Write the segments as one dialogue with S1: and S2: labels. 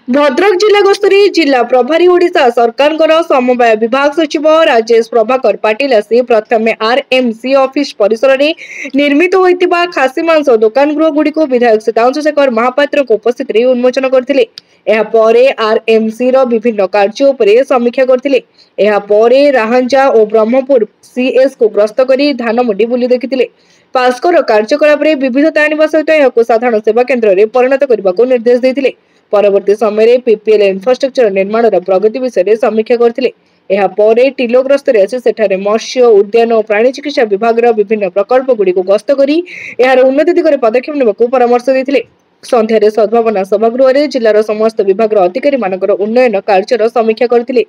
S1: भद्रक जिला गस्तरी जिला प्रभारी ओडिशा सरकार समवाय विभाग सचिव राजेश प्रभाकर पाटिल आसी प्रथम आरएमसी ऑफिस परिसर में निर्मित होता खासी मांस दुकान गृह गुड़ी विधायक सीतांशु शेखर महापात्र उपस्थित उन्मोचन करते। आरएमसी विभिन्न कार्य समीक्षा करते। राहंजा और ब्रह्मपुर सीएस को ग्रस्त कर धान मंडी बुली देखी पास्कर कार्यकलाप विविधता आने सहित साधारण सेवा केन्द्र में परिणत करने को निर्देश देते। परवर्ती समय पीपीएल इन्फ्रास्ट्रक्चर निर्माण प्रगति विषय समीक्षा करते। टिलोग्रस्त सेठारे मत्स्य उद्यान और प्राणी चिकित्सा विभाग विभिन्न प्रकल्प गुड़ी गस्त कर उन्नति दिगरे पदक्षेप नेबाकू परामर्श देते। संध्यारे सद्भावना सभागृह में जिलार समस्त विभाग अधिकारी मानकर उन्नयन कार्यर समीक्षा करते।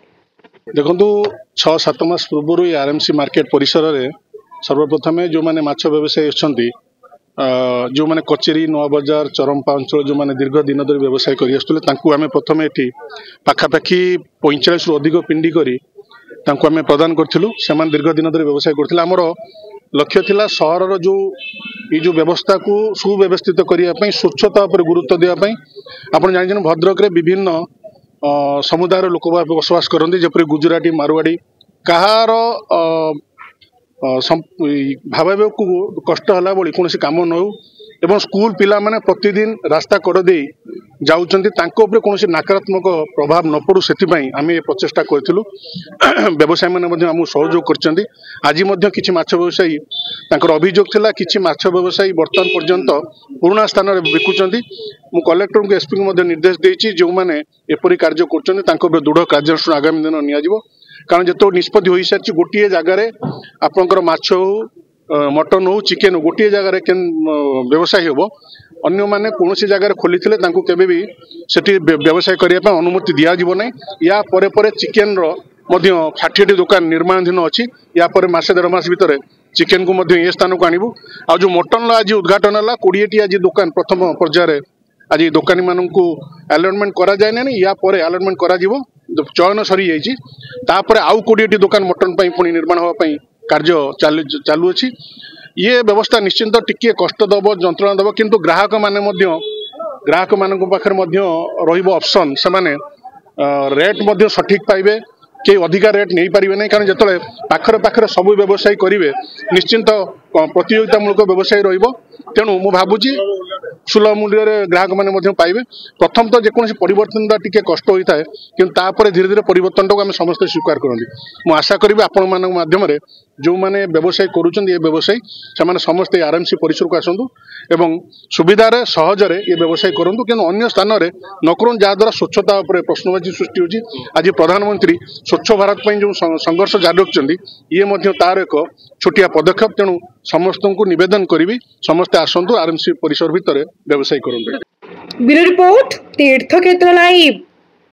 S2: देखो 6-7 मास पूर्व आरएमसी मार्केट परिसर में सर्वप्रथम जो मैंने माछ व्यवसायी अच्छा जो मैंने कचेरी नवा बजार चरंपा अंचल जो मैंने दीर्घ दिन धरी व्यवसाय करें प्रथम ये पाखापाखि 45 रु अधिक पिंडी कर प्रदान करूँ से दीर्घ दिन धरी व्यवसाय करते। आमर लक्ष्य थिला सहर जो ये व्यवस्था को सुव्यवस्थित करने स्वच्छता पर गुरुत्व देवाई। आप जानते भद्रक विभिन्न समुदायर लोक बसवास करते जपरी गुजराती मारवाड़ी कहार भाव को कष्ट है भाई कौन कम न हो एवं स्कूल पिला माने प्रतिदिन रास्ता कड़ दे जाउछन्ति तांको ऊपर कौन नकारात्मक प्रभाव न पड़ू से आम प्रचेषा करूँ। व्यवसायी मैंने आम सहयोग कर आज किसी माछ व्यवसायी अभियोग थिला किसी माछ व्यवसायी बर्तमान पर्यंत पुराना स्थान में बिकुंट। मु कलेक्टर को एसपी को निर्देश देती जो मैंने एपरी कार्य कर दृढ़ कार्यानुष्ठान आगामी दिन नि कारण जो निष्पत्ति हो सारी गोटे जगार आपंकर माछ हो मटन हो चिकेन हो गोटे जगार व्यवसाय हम अन्य माने कौन जगार खोली केवे भी सेठी व्यवसाय करने अनुमति दिज्व ना। या परे चिकेन षाठी दुकान निर्माणाधीन अच्छी या मसे 1.5 मास भितर चिकेन को ये स्थान को आणबू। आ जो मटन आज उद्घाटन है 20टी आज दुकान प्रथम पर्यायर आज दुकानी मान अलटमेंट करा जाए ना या अलटमेंट करा चयन सरी जापर आउ 20टी दुकान मटन पुणी निर्माण होगापी कार्य चालू अच्छी। ये व्यवस्था निश्चिंत टिके कष्ट दब जंत्रणा दब किंतु ग्राहक माने ग्राहक मान पाखे ऑप्शन से माने रेट सठिक पाइबे के अधिका रेट नहीं पारे ना कारण जो पाखर सब व्यवसायी करेंगे निश्चिंत प्रतियोगितामूलक व्यवसाय तेणु मु भावुची सुलभ मूल्य ग्राहक मैंने पाइबे। प्रथम तो जेकोसी परिवर्तन टिके कष्ट होता है कि धीरे धीरे परिवर्तन को आम समस्त स्वीकार करते। मु आशा करी आपण माध्यम जो मैंने व्यवसाय करुँचे व्यवसायी से समस्ते आरएमसी परिसर को आसतु एवं सुविधार सहजरे ये व्यवसाय करूँ कि अन्य स्थान में न करूँ जहाद्वारा स्वच्छता उपर प्रश्नवाची सृष्टि होची। आज प्रधानमंत्री स्वच्छ भारत जो संघर्ष जारी रखिंट ये तार एक छोटिया पदक्षेप तेणु समस्त को निवेदन करी समस्ते आसतु आरएमसी परिसर भितर व्यवसाय करूँ।
S1: ब्यूरो रिपोर्ट तीर्थक्षेत्र लाइव।